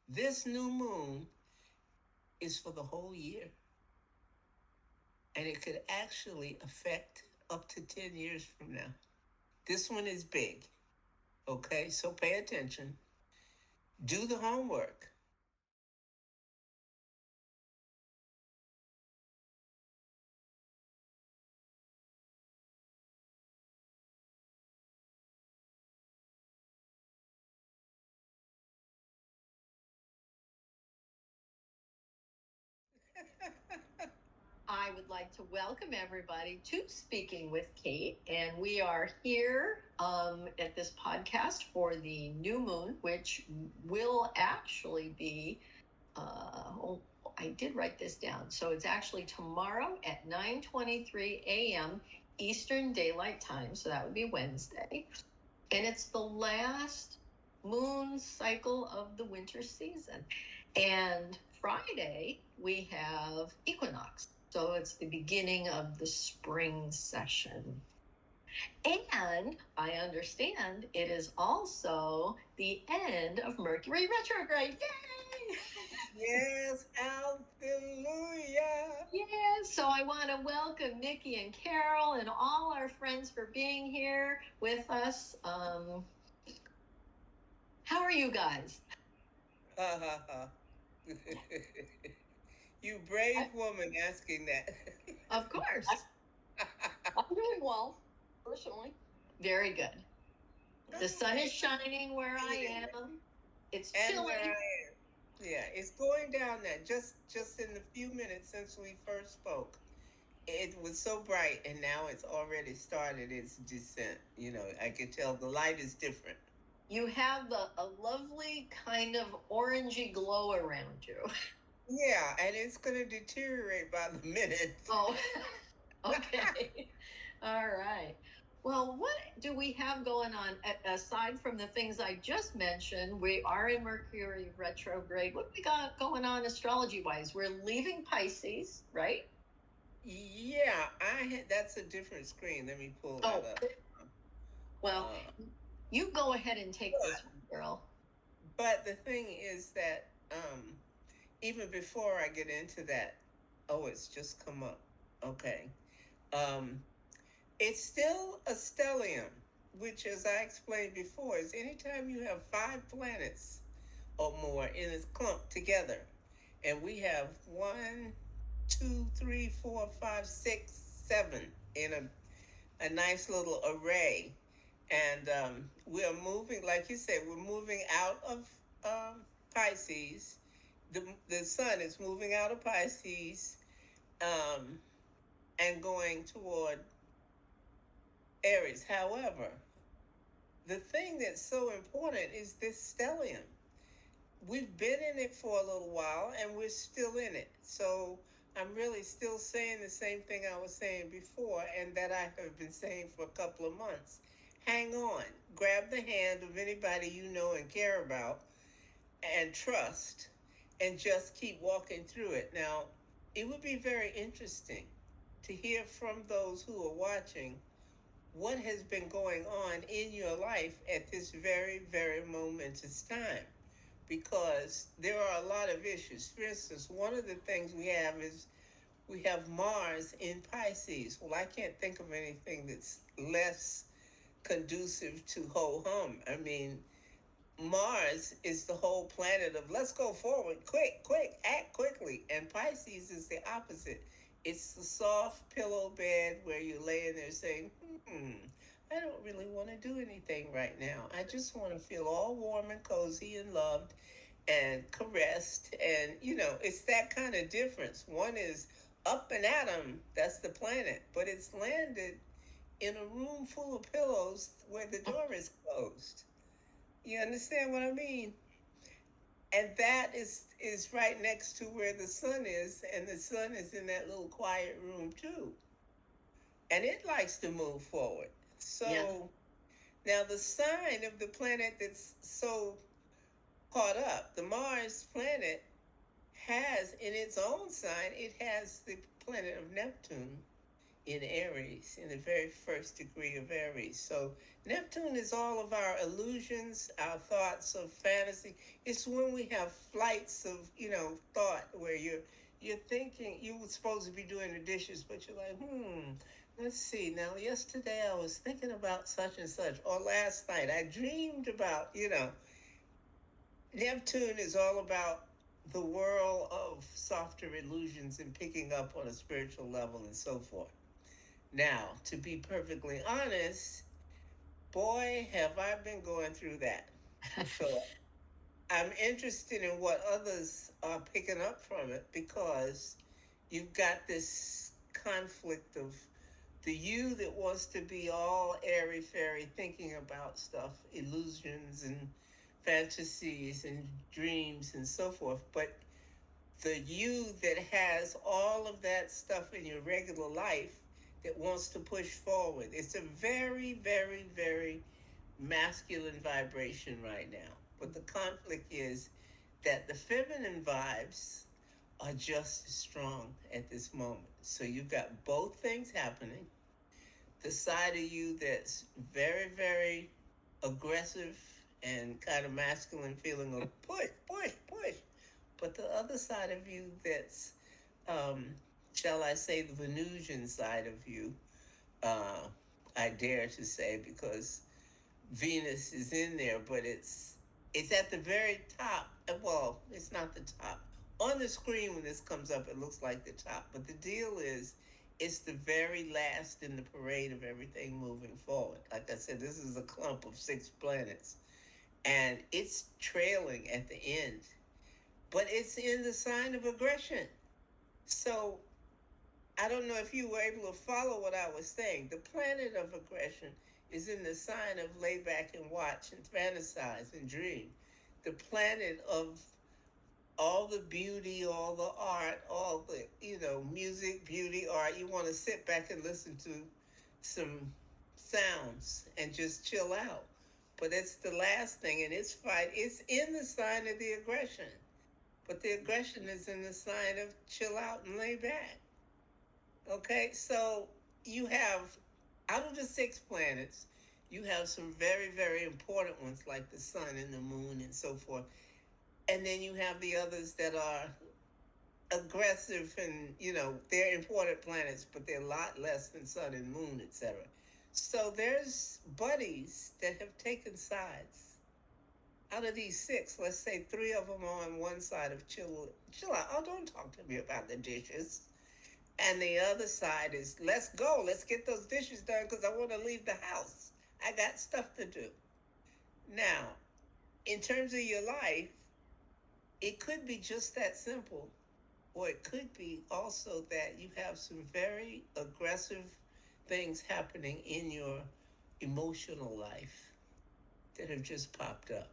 This new moon is for the whole year, and it could actually affect up to 10 years from now. This one is big, okay? So pay attention, do the homework. I would like to welcome everybody to Speaking with Kate, and we are here at this podcast for the new moon, which will actually be. Oh, I did write this down, so it's actually tomorrow at 9:23 a.m. Eastern Daylight Time, so that would be Wednesday, and it's the last moon cycle of the winter season. And Friday, we have equinox. So it's the beginning of the spring session. And I understand it is also the end of Mercury retrograde. Yay! Yes, hallelujah. Yes, so I want to welcome Nikki and Carol and all our friends for being here with us. How are you guys? Ha ha ha. You brave woman asking that. Of course. I'm doing well, personally. Very good. The sun is shining where I am. It's And where I chilly. am. Yeah, it's going down now. Just in the few minutes since we first spoke, it was so bright, and now it's already started its descent. I can tell the light is different. You have a lovely kind of orangey glow around you. Yeah, and it's going to deteriorate by the minute. Oh, okay. All right. Well, what do we have going on aside from the things I just mentioned? We are in Mercury retrograde. What do we got going on astrology wise? We're leaving Pisces, right? Yeah, that's a different screen. Let me pull that up. Well, you go ahead and take this one, girl. But the thing is that even before I get into that, oh, it's just come up. Okay. Um, it's still a stellium, which, as I explained before, is anytime you have 5 planets or more in a clump together. And we have 1, 2, 3, 4, 5, 6, 7 in a nice little array. And we're moving, like you said, we're moving out of Pisces. The sun is moving out of Pisces um, and going toward Aries. However, the thing that's so important is this stellium. We've been in it for a little while and we're still in it. So I'm really still saying the same thing I was saying before and that I have been saying for a couple of months. Hang on, grab the hand of anybody you know and care about and trust and just keep walking through it. Now, it would be very interesting to hear from those who are watching what has been going on in your life at this very, very momentous time because there are a lot of issues. For instance, one of the things we have is we have Mars in Pisces. Well, I can't think of anything that's less conducive to ho hum. I mean, Mars is the whole planet of let's go forward, quick, quick, act quickly. And Pisces is the opposite. It's the soft pillow bed where you're laying there saying, I don't really want to do anything right now. I just want to feel all warm and cozy and loved and caressed. And, it's that kind of difference. One is up and at 'em, that's the planet, but it's landed in a room full of pillows where the door is closed. You understand what I mean? And that is right next to where the sun is, and the sun is in that little quiet room too. And it likes to move forward. So now the sign of the planet that's so caught up, the Mars planet has in its own sign, it has the planet of Neptune in Aries, in the very first degree of Aries. So Neptune is all of our illusions, our thoughts of fantasy. It's when we have flights of, thought where you're thinking you were supposed to be doing the dishes, but you're like, let's see. Now, yesterday I was thinking about such and such, or last night I dreamed about. Neptune is all about the world of softer illusions and picking up on a spiritual level and so forth. Now, to be perfectly honest, boy, have I been going through that. So I'm interested in what others are picking up from it because you've got this conflict of the you that wants to be all airy fairy, thinking about stuff, illusions and fantasies and dreams and so forth. But the you that has all of that stuff in your regular life that wants to push forward. It's a very, very, very masculine vibration right now. But the conflict is that the feminine vibes are just as strong at this moment. So you've got both things happening. The side of you that's very, very aggressive and kind of masculine, feeling of push, push, push. But the other side of you that's, um, shall I say, the Venusian side of you, uh, I dare to say, because Venus is in there, but it's at the very top. Well, it's not the top. On the screen when this comes up, it looks like the top. But the deal is, it's the very last in the parade of everything moving forward. Like I said, this is a clump of 6 planets, and it's trailing at the end. But it's in the sign of aggression. So I don't know if you were able to follow what I was saying. The planet of aggression is in the sign of lay back and watch and fantasize and dream. The planet of all the beauty, all the art, all the, music, beauty, art. You want to sit back and listen to some sounds and just chill out. But it's the last thing, and it's in the sign of the aggression. But the aggression is in the sign of chill out and lay back. Okay, so you have, out of the 6 planets, you have some very, very important ones like the sun and the moon and so forth. And then you have the others that are aggressive and, they're important planets, but they're a lot less than sun and moon, etc. So there's buddies that have taken sides. Out of these 6, let's say 3 of them are on one side of chill out. Oh, don't talk to me about the dishes. And the other side is, let's go. Let's get those dishes done because I want to leave the house. I got stuff to do. Now, in terms of your life, it could be just that simple. Or it could be also that you have some very aggressive things happening in your emotional life that have just popped up.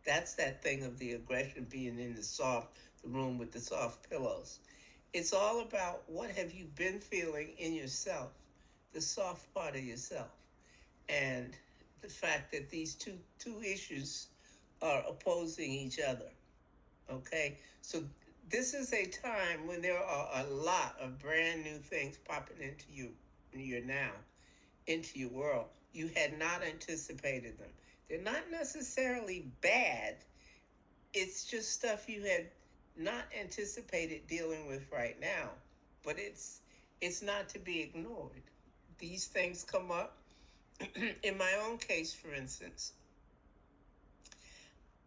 That's that thing of the aggression being in the room with the soft pillows. It's all about what have you been feeling in yourself, the soft part of yourself, and the fact that these two issues are opposing each other. Okay, so this is a time when there are a lot of brand new things popping into into your world. You had not anticipated them. They're not necessarily bad. It's just stuff you had not anticipated dealing with right now. But it's not to be ignored. These things come up. In my own case, for instance,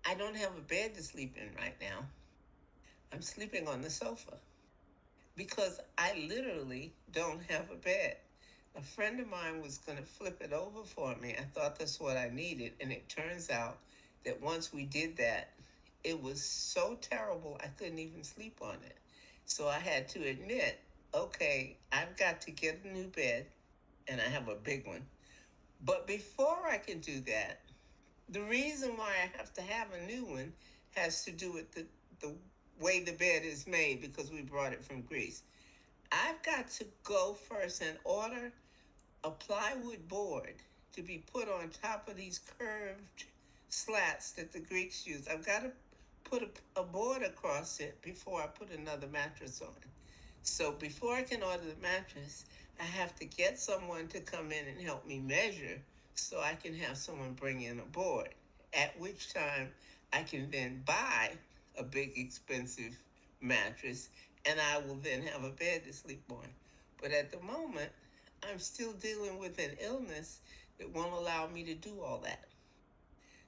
I don't have a bed to sleep in right now. I'm sleeping on the sofa because I literally don't have a bed. A friend of mine was going to flip it over for me. I thought that's what I needed. And it turns out that once we did that, it was so terrible I couldn't even sleep on it. So I had to admit, okay, I've got to get a new bed, and I have a big one. But before I can do that, the reason why I have to have a new one has to do with the way the bed is made, because we brought it from Greece. I've got to go first and order a plywood board to be put on top of these curved slats that the Greeks use. I've got to put a board across it before I put another mattress on. So before I can order the mattress, I have to get someone to come in and help me measure so I can have someone bring in a board, at which time I can then buy a big expensive mattress and I will then have a bed to sleep on. But at the moment, I'm still dealing with an illness that won't allow me to do all that.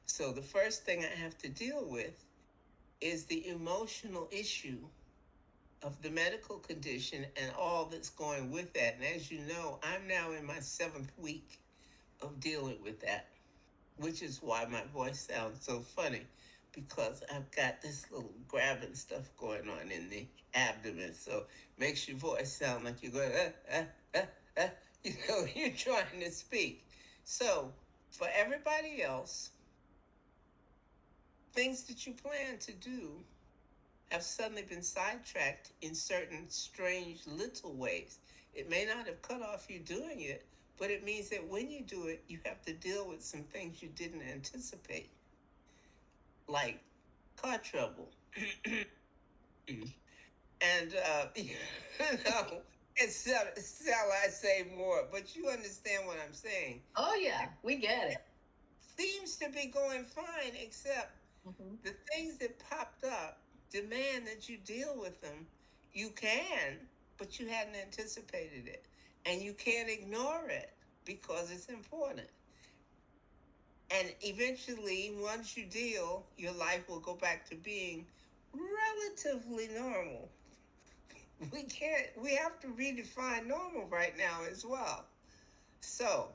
So the first thing I have to deal with is the emotional issue of the medical condition and all that's going with that. And as you know, I'm now in my 7th week of dealing with that, which is why my voice sounds so funny, because I've got this little grabbing stuff going on in the abdomen. So makes your voice sound like you're going, you're trying to speak. So for everybody else, things that you plan to do have suddenly been sidetracked in certain strange little ways. It may not have cut off you doing it, but it means that when you do it, you have to deal with some things you didn't anticipate, like car trouble. And, it's, shall I say more, but you understand what I'm saying. Oh, yeah, we get it. Seems to be going fine, except the things that popped up demand that you deal with them. You can, but you hadn't anticipated it. And you can't ignore it because it's important. And eventually, once you deal, your life will go back to being relatively normal. We have to redefine normal right now as well. So,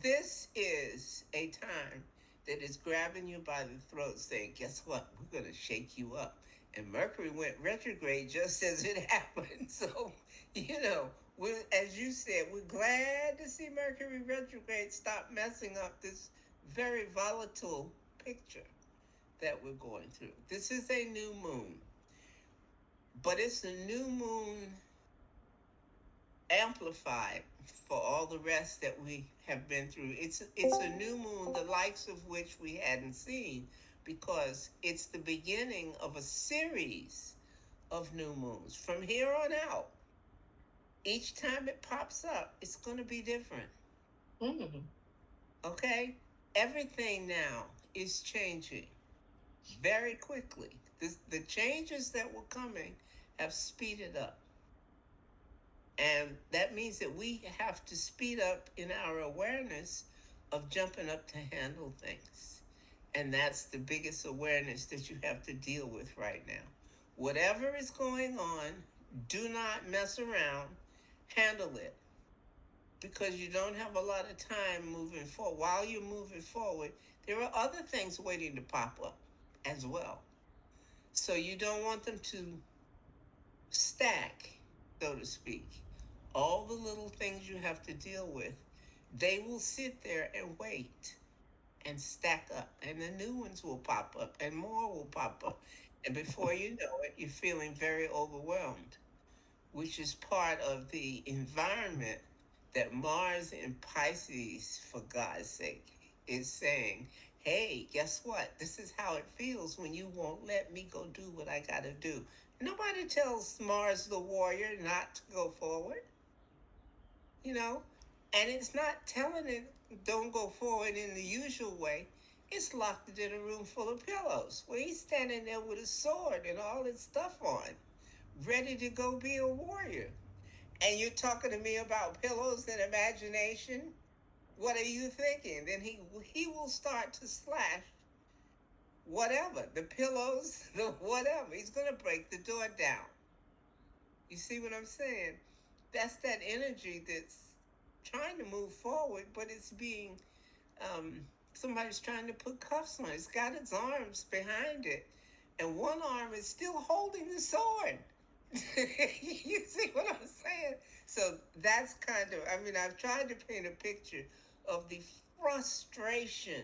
this is a time that is grabbing you by the throat saying, guess what? We're going to shake you up. And Mercury went retrograde just as it happened. So, as you said, we're glad to see Mercury retrograde stop messing up this very volatile picture that we're going through. This is a new moon, but it's a new moon amplified for all the rest that we have been through. It's a new moon, the likes of which we hadn't seen, because it's the beginning of a series of new moons. From here on out, each time it pops up, it's going to be different. Mm-hmm. Okay? Everything now is changing very quickly. The changes that were coming have speeded up. And that means that we have to speed up in our awareness of jumping up to handle things. And that's the biggest awareness that you have to deal with right now. Whatever is going on, do not mess around, handle it. Because you don't have a lot of time moving forward. While you're moving forward, there are other things waiting to pop up as well. So you don't want them to stack, so to speak. All the little things you have to deal with, they will sit there and wait and stack up. And the new ones will pop up and more will pop up. And before you know it, you're feeling very overwhelmed, which is part of the environment that Mars in Pisces, for God's sake, is saying, hey, guess what? This is how it feels when you won't let me go do what I got to do. Nobody tells Mars the warrior not to go forward, and it's not telling it don't go forward in the usual way. It's locked it in a room full of pillows where he's standing there with a sword and all his stuff on, ready to go be a warrior. And you're talking to me about pillows and imagination? What are you thinking? Then he will start to slash whatever, the pillows, the whatever. He's going to break the door down. You see what I'm saying? That's that energy that's trying to move forward, but it's being, somebody's trying to put cuffs on it. It's got its arms behind it, and one arm is still holding the sword. You see what I'm saying? So that's I've tried to paint a picture of the frustration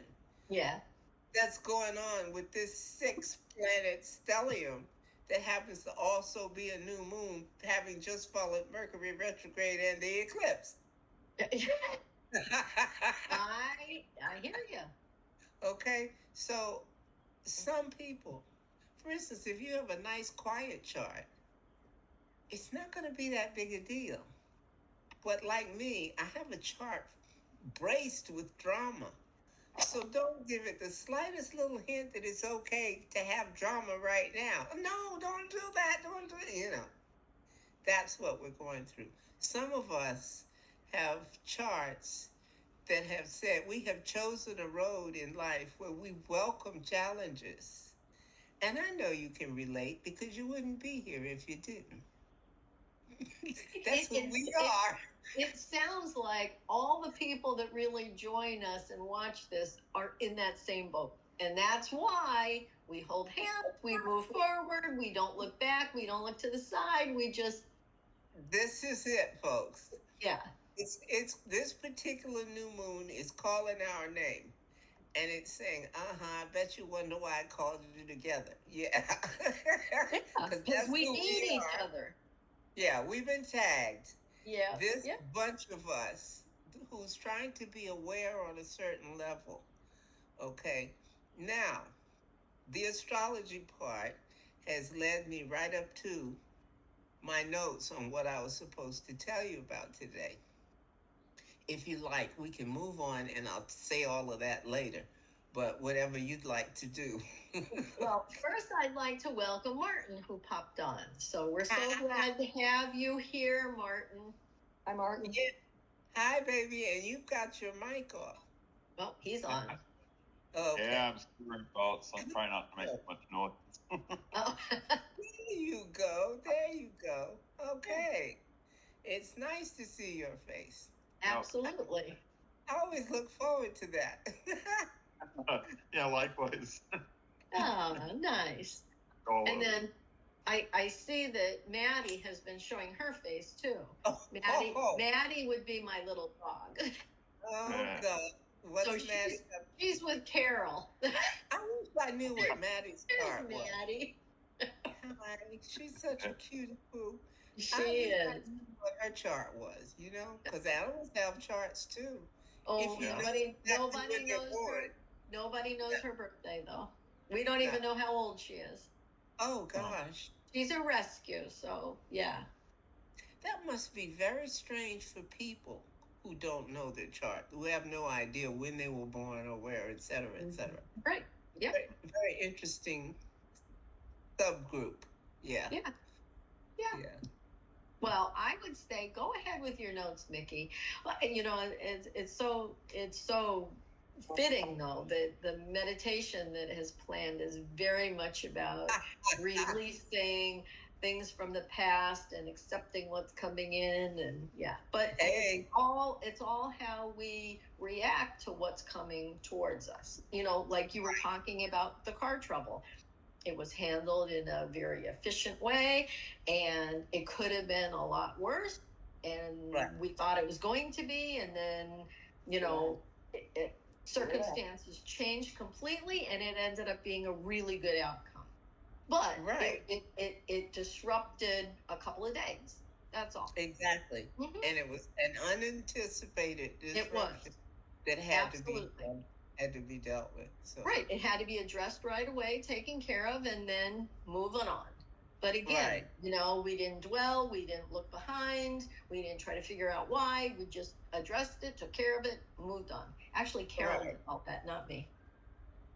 that's going on with this 6-planet stellium that happens to also be a new moon, having just followed Mercury retrograde and the eclipse. I hear you. Okay, so some people, for instance, if you have a nice quiet chart, it's not going to be that big a deal. But like me, I have a chart braced with drama. So don't give it the slightest little hint that it's okay to have drama right now. No, don't do that. Don't do it. That's what we're going through. Some of us have charts that have said we have chosen a road in life where we welcome challenges. And I know you can relate because you wouldn't be here if you didn't. That's It, who it's we it, are. it sounds like all the people that really join us and watch this are in that same boat. And that's why we hold hands, we move forward, we don't look back, we don't look to the side, we just, This is it, folks. yeah. It's this particular new moon is calling our name. And it's saying, I bet you wonder why I called you together. Yeah. Because Because that's we who need we each are. other. Yeah, we've been tagged. Yeah. This Yeah. bunch of us who's trying to be aware on a certain level. Okay. Now, the astrology part has led me right up to my notes on what I was supposed to tell you about today. If you like, we can move on and I'll say all of that later. But whatever you'd like to do. Well, first I'd like to welcome Martin, who popped on. So we're so glad to have you here, Martin. Hi, Martin. Yeah. Hi, baby. And you've got your mic off. Well, he's on. Okay. Yeah, I'm stirring thoughts. I'm trying not to make much noise. Oh. There you go. There you go. Okay. It's nice to see your face. Absolutely. I always look forward to that. Yeah, likewise. Oh, nice. All And over. then I see that Maddie has been showing her face too. Oh, Maddie would be my little dog. Oh, Yeah. God. What's So Maddie? she's with Carol. I wish I knew what Maddie's There's part was. Maddie. Hi. She's such a cutie poo. She I wish I is. knew what her chart was, because animals have charts too. Oh, If you Yeah. nobody know exactly nobody when they're knows born. her. Nobody knows her birthday though. We don't even know how old she is. Oh, gosh. She's a rescue, so yeah. That must be very strange for people who don't know their chart, who have no idea when they were born or where, et cetera, et cetera. Right. Yep. Very, very interesting subgroup. Yeah. Yeah. Yeah. Yeah. Well, I would say go ahead with your notes, Mickey. Well, it's so fitting though that the meditation that is planned is very much about releasing things from the past and accepting what's coming in, and yeah. But Hey. it's all how we react to what's coming towards us. Like you were talking about the car trouble. It was handled in a very efficient way, and it could have been a lot worse. And Right. we thought it was going to be, and then circumstances changed completely, and it ended up being a really good outcome. But Right. it disrupted a couple of days. That's all. Exactly. Mhm. And it was an unanticipated It was. disruption that had Absolutely. to be dealt with. So Right. It had to be addressed right away, taken care of, and then moving on. But again, Right. We didn't dwell, we didn't look behind, we didn't try to figure out why. We just addressed it, took care of it, moved on. Actually, Carol Right. did all that, not me.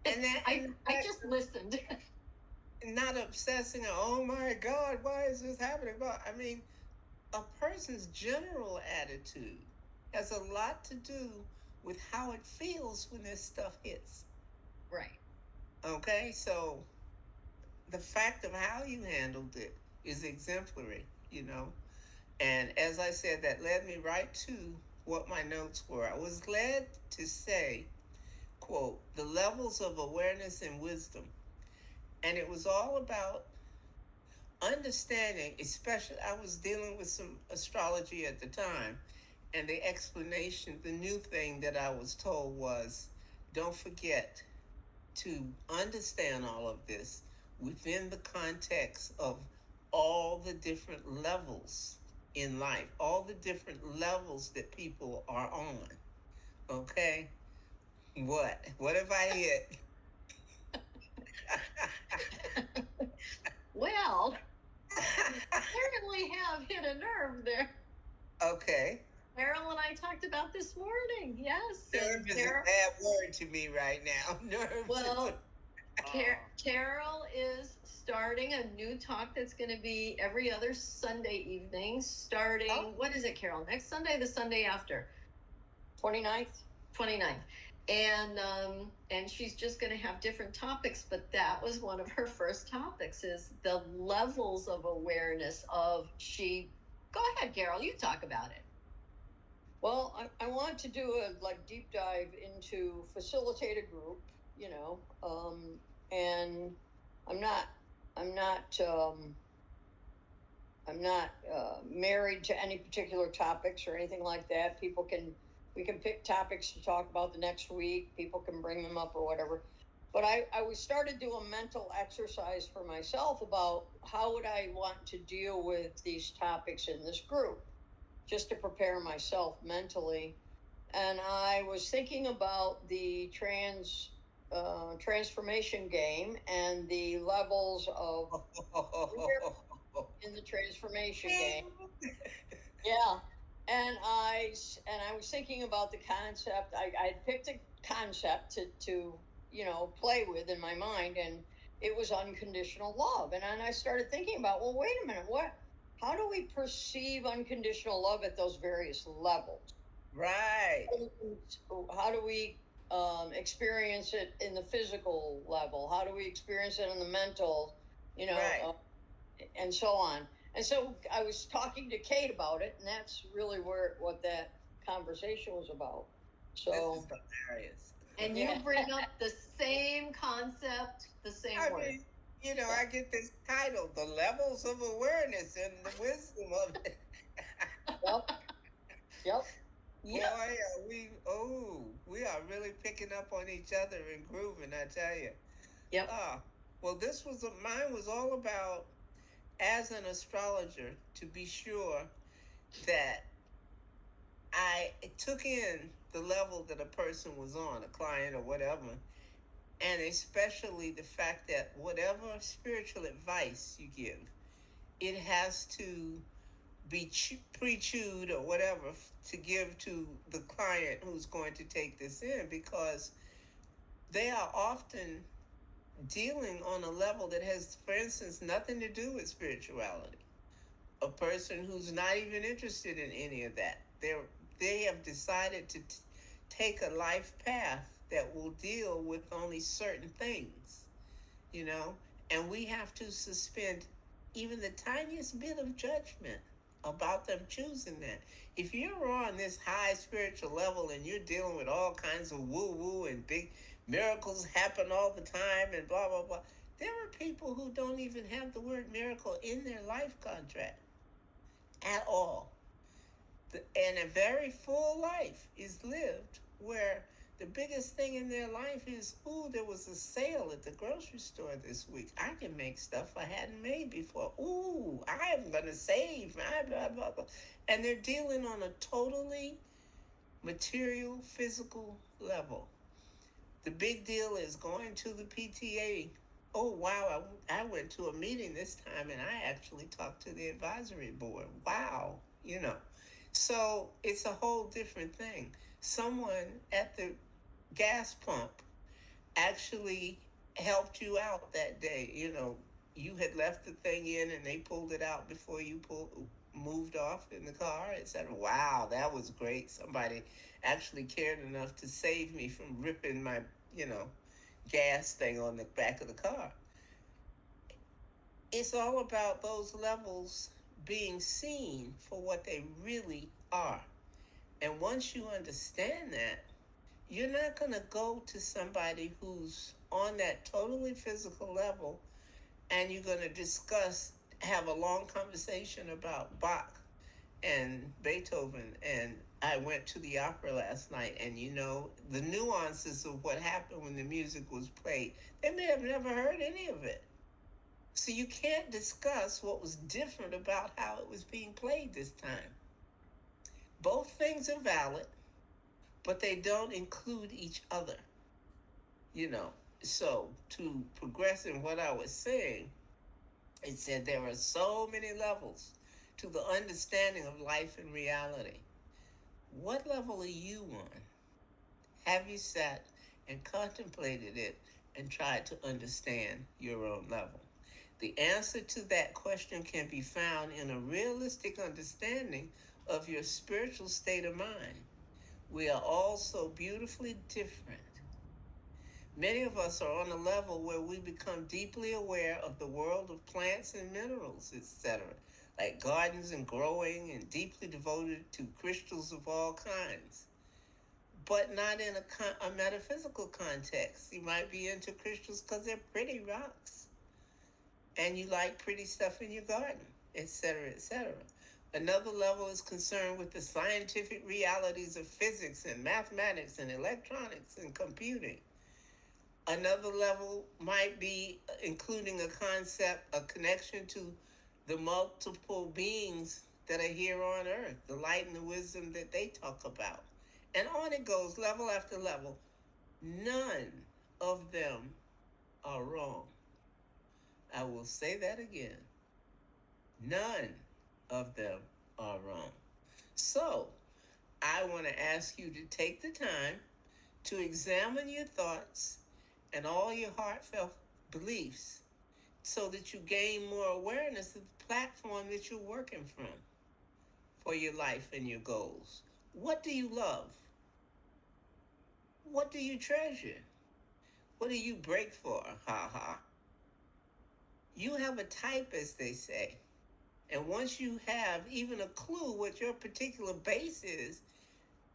And that I just listened. not obsessing, oh my God, why is this happening? But I mean, a person's general attitude has a lot to do with how it feels when this stuff hits. Right. Okay, so the fact of how you handled it is exemplary, And as I said, that led me right to what my notes were. I was led to say, quote, the levels of awareness and wisdom. And it was all about understanding, especially I was dealing with some astrology at the time, and the explanation, the new thing that I was told was, don't forget to understand all of this within the context of all the different levels in life, all the different levels that people are on. Okay? What have I hit? Well, you certainly have hit a nerve there. Okay. Carol and I talked about this morning. Yes. Nerve is a bad word to me right now. Nerve. Well, Carol is starting a new talk that's going to be every other Sunday evening, starting, what is it, Carol? Next Sunday, the Sunday after? 29th. 29th. And she's just going to have different topics, but that was one of her first topics, is the levels of awareness of Go ahead, Carol, you talk about it. Well, I want to do a deep dive into facilitate a group, and I'm not married to any particular topics or anything like that. We can pick topics to talk about the next week. People can bring them up or whatever. But I started doing a mental exercise for myself about how would I want to deal with these topics in this group, just to prepare myself mentally. And I was thinking about the transformation game and the levels of in the transformation game. Yeah. And I was thinking about the concept. I picked a concept to play with in my mind, and it was unconditional love. And then I started thinking about, well, wait a minute, how do we perceive unconditional love at those various levels? Right. How do we experience it in the physical level? How do we experience it in the mental, right. And so on? And so I was talking to Kate about it, and that's really what that conversation was about. So this is hilarious. And you bring up the same concept, the same word. Mean, I get this title, The Levels of Awareness and the Wisdom of it. Yep. Boy, we are really picking up on each other and grooving, I tell you. Yep. Well, mine was all about, as an astrologer, to be sure that I took in the level that a person was on, a client or whatever, and especially the fact that whatever spiritual advice you give, it has to be pre-chewed or whatever to give to the client who's going to take this in, because they are often dealing on a level that has, for instance, nothing to do with spirituality. A person who's not even interested in any of that. They have decided to take a life path that will deal with only certain things, and we have to suspend even the tiniest bit of judgment about them choosing that. If you're on this high spiritual level and you're dealing with all kinds of woo-woo and big miracles happen all the time and blah, blah, blah, there are people who don't even have the word miracle in their life contract at all. And a very full life is lived where the biggest thing in their life is, there was a sale at the grocery store this week. I can make stuff I hadn't made before. I am going to save. Blah, blah, blah. And they're dealing on a totally material, physical level. The big deal is going to the PTA. Oh, wow, I went to a meeting this time and I actually talked to the advisory board. Wow, So it's a whole different thing. Someone at the gas pump actually helped you out that day. You had left the thing in and they pulled it out before you moved off in the car. It said, wow, that was great. Somebody actually cared enough to save me from ripping my, gas thing on the back of the car. It's all about those levels being seen for what they really are. And once you understand that, you're not going to go to somebody who's on that totally physical level and you're going to have a long conversation about Bach and Beethoven. And I went to the opera last night, and the nuances of what happened when the music was played, they may have never heard any of it. So you can't discuss what was different about how it was being played this time. Both things are valid, but they don't include each other. So to progress in what I was saying, it said there are so many levels to the understanding of life and reality. What level are you on? Have you sat and contemplated it and tried to understand your own level? The answer to that question can be found in a realistic understanding of your spiritual state of mind. We are all so beautifully different. Many of us are on a level where we become deeply aware of the world of plants and minerals, etc., like gardens and growing, and deeply devoted to crystals of all kinds, but not in a metaphysical context. You might be into crystals because they're pretty rocks and you like pretty stuff in your garden, etc., etc. Another level is concerned with the scientific realities of physics and mathematics and electronics and computing. Another level might be including a concept, a connection to the multiple beings that are here on earth, the light and the wisdom that they talk about. And on it goes, level after level. None of them are wrong. I will say that again. None of them are wrong. So, I want to ask you to take the time to examine your thoughts and all your heartfelt beliefs so that you gain more awareness of the platform that you're working from for your life and your goals. What do you love? What do you treasure? What do you break for? Ha ha. You have a type, as they say. And once you have even a clue what your particular base is,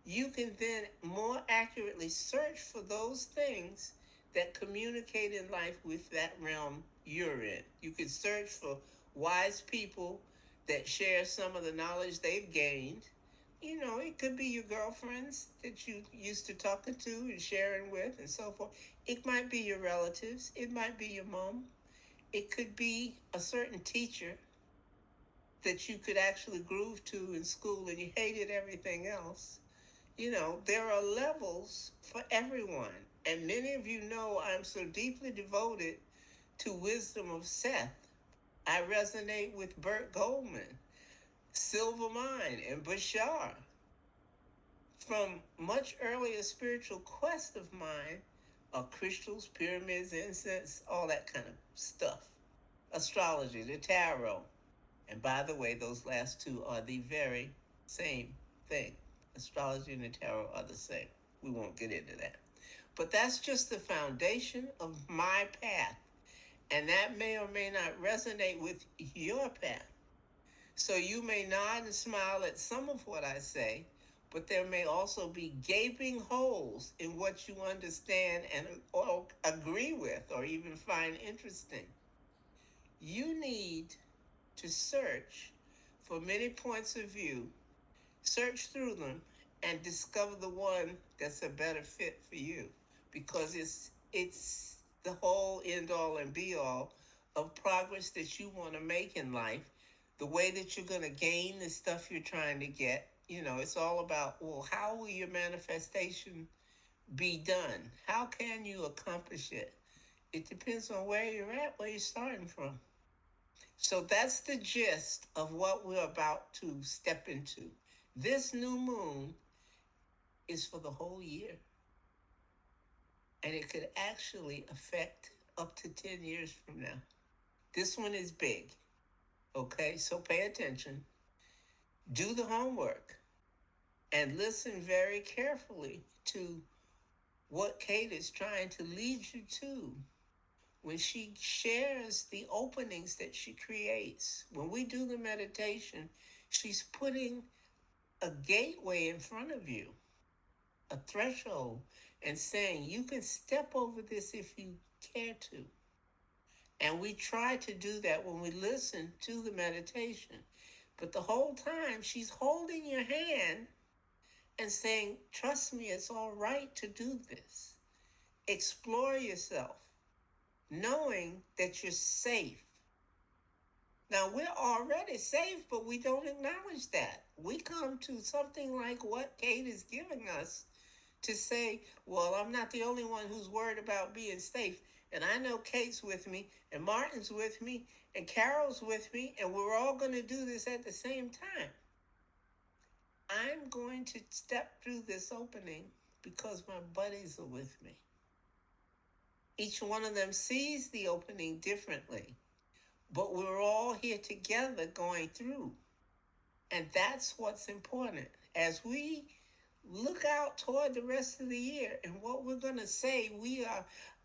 you can then more accurately search for those things that communicate in life with that realm you're in. You can search for wise people that share some of the knowledge they've gained. You know, it could be your girlfriends that you used to talking to and sharing with and so forth. It might be your relatives. It might be your mom. It could be a certain teacher that you could actually groove to in school and you hated everything else. You know, there are levels for everyone. And many of you know I'm so deeply devoted to Wisdom of Seth. I resonate with Burt Goldman, Silver Mine, and Bashar. From much earlier spiritual quest of mine are crystals, pyramids, incense, all that kind of stuff. Astrology, the tarot. And by the way, those last two are the very same thing. Astrology and the tarot are the same. We won't get into that. But that's just the foundation of my path. And that may or may not resonate with your path. So you may nod and smile at some of what I say, but there may also be gaping holes in what you understand and or agree with or even find interesting. You need to search for many points of view, search through them, and discover the one that's a better fit for you, because it's the whole end all and be all of progress that you want to make in life, the way that you're going to gain the stuff you're trying to get. You know, it's all about, well, how will your manifestation be done? How can you accomplish it? It depends on where you're at, where you're starting from. So that's the gist of what we're about to step into. This new moon is for the whole year. And it could actually affect up to 10 years from now. This one is big. Okay, so pay attention. Do the homework and listen very carefully to what Kate is trying to lead you to when she shares the openings that she creates. When we do the meditation, she's putting a gateway in front of you, a threshold, and saying you can step over this if you care to. And we try to do that when we listen to the meditation. But the whole time she's holding your hand and saying, trust me, it's all right to do this. Explore yourself, knowing that you're safe. Now, we're already safe, but we don't acknowledge that. We come to something like what Kate is giving us to say, well, I'm not the only one who's worried about being safe. And I know Kate's with me, and Martin's with me, and Carol's with me, and we're all going to do this at the same time. I'm going to step through this opening because my buddies are with me. Each one of them sees the opening differently, but we're all here together going through. And that's what's important. As we look out toward the rest of the year and what we're going to say,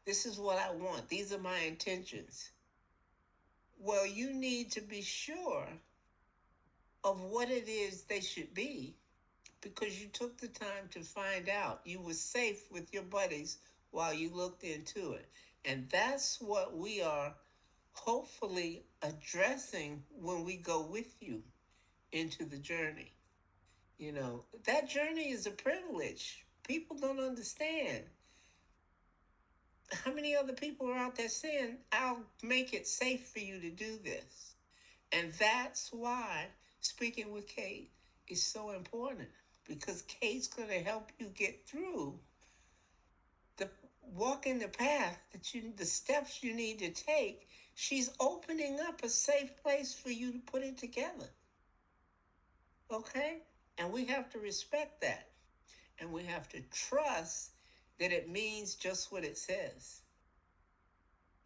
this is what I want, these are my intentions. Well, you need to be sure of what it is they should be because you took the time to find out. You were safe with your buddies while you looked into it. And that's what we are hopefully addressing when we go with you into the journey. You know, that journey is a privilege. People don't understand. How many other people are out there saying, I'll make it safe for you to do this? And that's why speaking with Kate is so important, because Kate's going to help you get through walking the path the steps you need to take. She's opening up a safe place for you to put it together. Okay? And we have to respect that. And we have to trust that it means just what it says.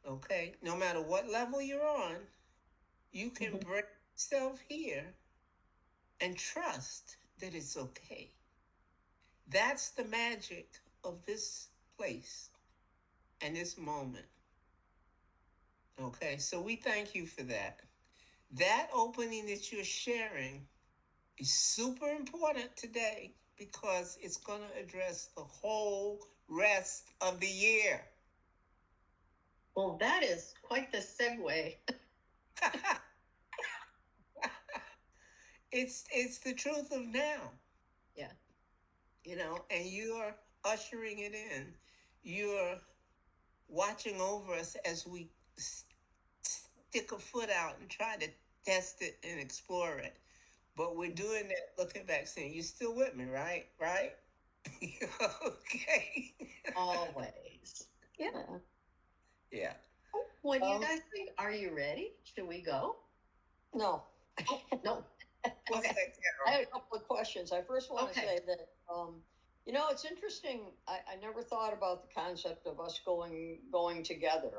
Okay? No matter what level you're on, you can bring yourself here and trust that it's okay. That's the magic of this place and this moment. Okay? So we thank you for that. That opening that you're sharing is super important today because it's going to address the whole rest of the year. Well, that is quite the segue. It's the truth of now. Yeah. You know, and you're ushering it in. You're watching over us as we stick a foot out and try to test it and explore it. But we're doing that looking back saying, you're still with me, right? Right? Okay. Always. Yeah. Yeah. What do you guys think? Are you ready? Should we go? No. No. What's Okay. that, I Carol? had a couple of questions. I first want to Okay. say that, you know, it's interesting. I never thought about the concept of us going together.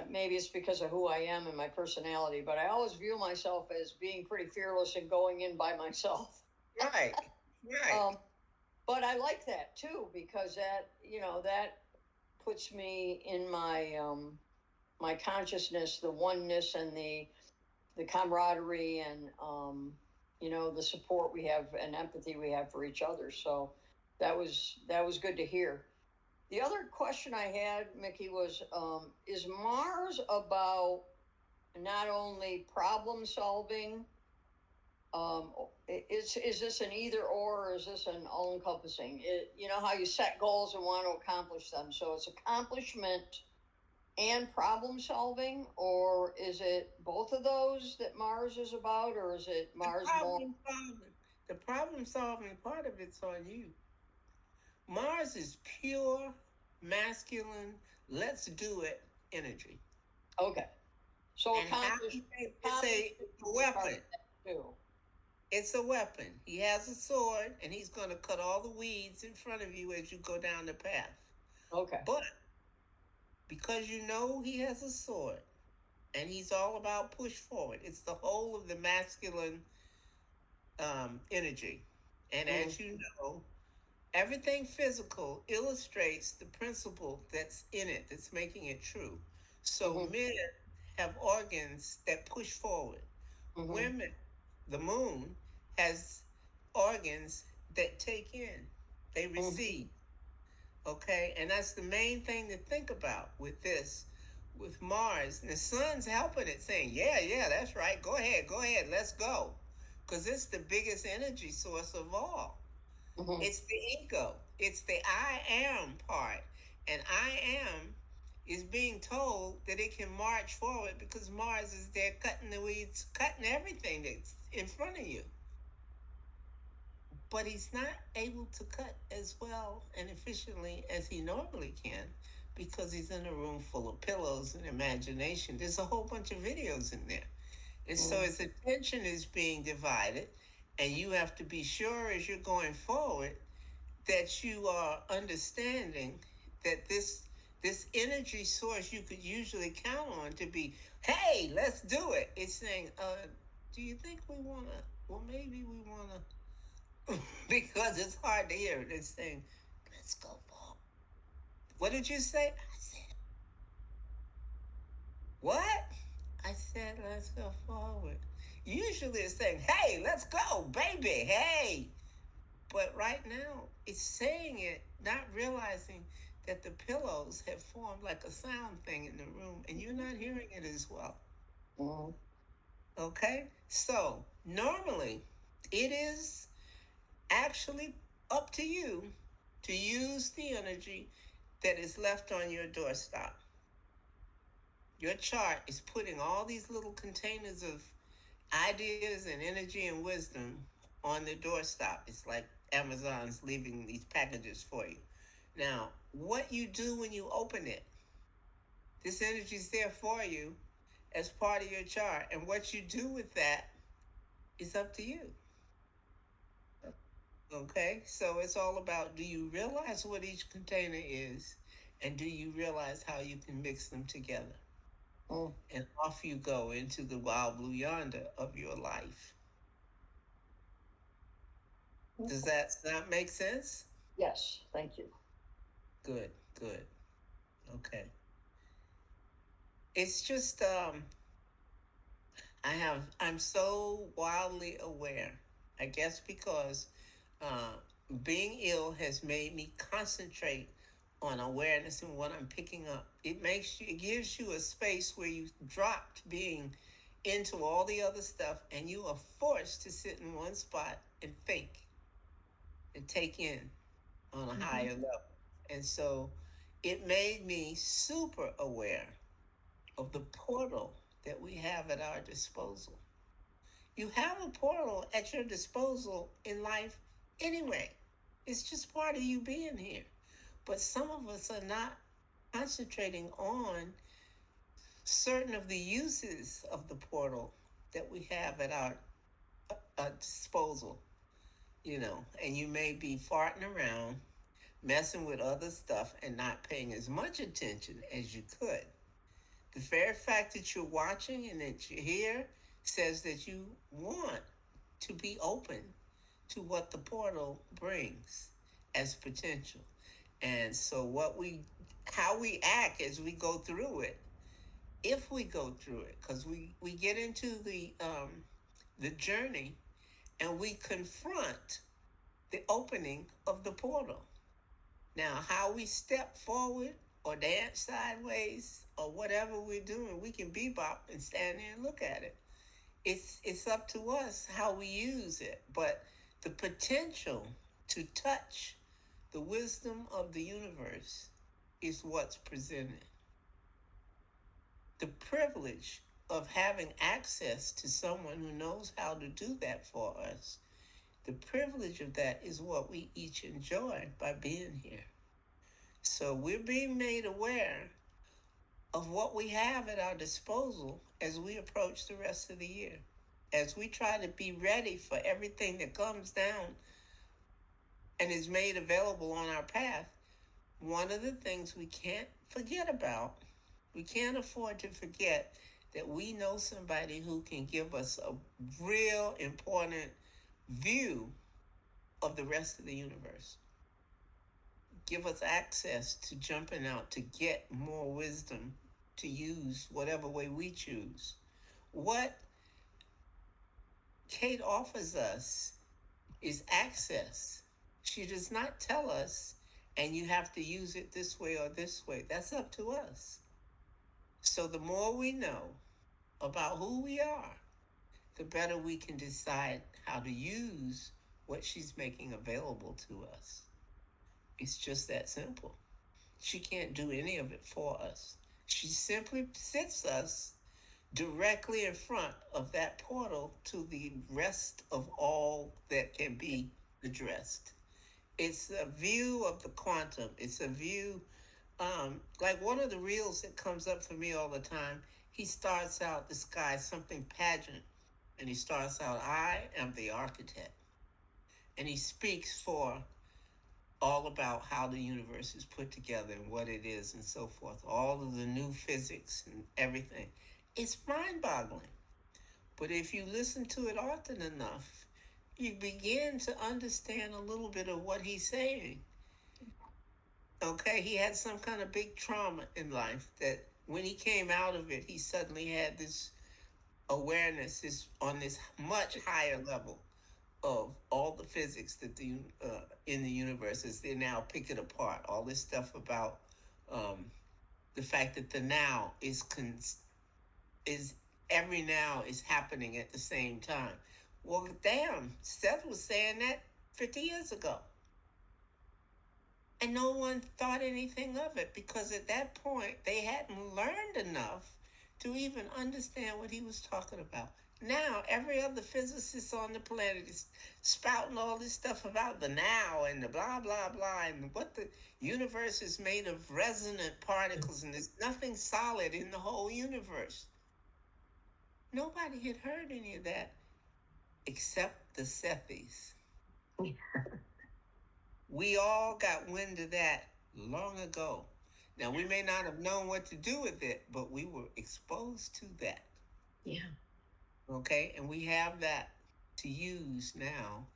Maybe it's because of who I am and my personality, but I always view myself as being pretty fearless and going in by myself. Right. Right. But I like that too, because that puts me in my my consciousness, the oneness and the camaraderie and the support we have and empathy we have for each other. So that was good to hear. The other question I had, Mickey, was is Mars about not only problem solving? Is this an either or is this an all encompassing? You know how you set goals and want to accomplish them. So it's accomplishment and problem solving, or is it both of those that Mars is about, or is it Mars more? The problem solving part of it's on you. Mars is pure, masculine, let's do it energy. Okay. So And it's a weapon. Too. It's a weapon. He has a sword, and he's going to cut all the weeds in front of you as you go down the path. Okay. But because you know he has a sword, and he's all about push forward, it's the whole of the masculine energy. And as you know, everything physical illustrates the principle that's in it, that's making it true. So men have organs that push forward. Women, the moon, has organs that take in, they receive. Okay, and that's the main thing to think about with this, with Mars. And the sun's helping it, saying, yeah, that's right, go ahead, let's go. Because it's the biggest energy source of all. It's the ego. It's the I am part. And I am is being told that it can march forward because Mars is there cutting the weeds, cutting everything that's in front of you. But he's not able to cut as well and efficiently as he normally can because he's in a room full of pillows and imagination. There's a whole bunch of videos in there. And so his attention is being divided. And you have to be sure as you're going forward that you are understanding that this energy source you could usually count on to be, hey, let's do it. It's saying, do you think we want to? Well, maybe we want to, because it's hard to hear it. It's saying, let's go forward. What did you say? I said, what? I said, let's go forward. Usually it's saying, hey, let's go, baby, hey. But right now, it's saying it, not realizing that the pillows have formed like a sound thing in the room and you're not hearing it as well. Mhm. Okay? So, normally, it is actually up to you to use the energy that is left on your doorstop. Your chart is putting all these little containers of ideas and energy and wisdom on the doorstop. It's like Amazon's leaving these packages for you. Now, what you do when you open it, this energy is there for you as part of your chart. And what you do with that is up to you. Okay? So it's all about, do you realize what each container is? And do you realize how you can mix them together? Mm. And off you go into the wild blue yonder of your life. Does that not make sense? Yes, thank you. Good, good. Okay. It's just I'm so wildly aware. I guess because uh being ill has made me concentrate on awareness and what I'm picking up. It gives you a space where you dropped being into all the other stuff and you are forced to sit in one spot and think and take in on a higher level. And so it made me super aware of the portal that we have at our disposal. You have a portal at your disposal in life anyway. It's just part of you being here. But some of us are not concentrating on certain of the uses of the portal that we have at our disposal, and you may be farting around, messing with other stuff, and not paying as much attention as you could. The very fact that you're watching and that you're here says that you want to be open to what the portal brings as potential. And so how we act as we go through it, if we go through it, because we get into the journey and we confront the opening of the portal. Now, how we step forward or dance sideways or whatever we're doing, we can bebop and stand there and look at it. It's up to us how we use it. But the potential to touch the wisdom of the universe is what's presented. The privilege of having access to someone who knows how to do that for us, the privilege of that is what we each enjoy by being here. So we're being made aware of what we have at our disposal as we approach the rest of the year, as we try to be ready for everything that comes down and is made available on our path. One of the things we can't forget about, we can't afford to forget that we know somebody who can give us a real important view of the rest of the universe. Give us access to jumping out to get more wisdom to use whatever way we choose. What Kate offers us is access. She does not tell us, and you have to use it this way or this way. That's up to us. So the more we know about who we are, the better we can decide how to use what she's making available to us. It's just that simple. She can't do any of it for us. She simply sits us directly in front of that portal to the rest of all that can be addressed. It's a view of the quantum. It's a view, like one of the reels that comes up for me all the time. He starts out, this guy, something pageant, And he starts out, I am the architect. And he speaks for all about how the universe is put together and what it is and so forth. All of the new physics and everything. It's mind boggling. But if you listen to it often enough, you begin to understand a little bit of what he's saying. Okay, he had some kind of big trauma in life that when he came out of it, he suddenly had this awareness is on this much higher level of all the physics that in the universe as they now pick it apart. All this stuff about the fact that the now is every now is happening at the same time. Well, damn, Seth was saying that 50 years ago. And no one thought anything of it because at that point they hadn't learned enough to even understand what he was talking about. Now, every other physicist on the planet is spouting all this stuff about the now and the blah, blah, blah, and what the universe is made of resonant particles, and there's nothing solid in the whole universe. Nobody had heard any of that except the Sethis. We all got wind of that long ago. Now, we may not have known what to do with it, but we were exposed to that. Yeah. Okay, and we have that to use now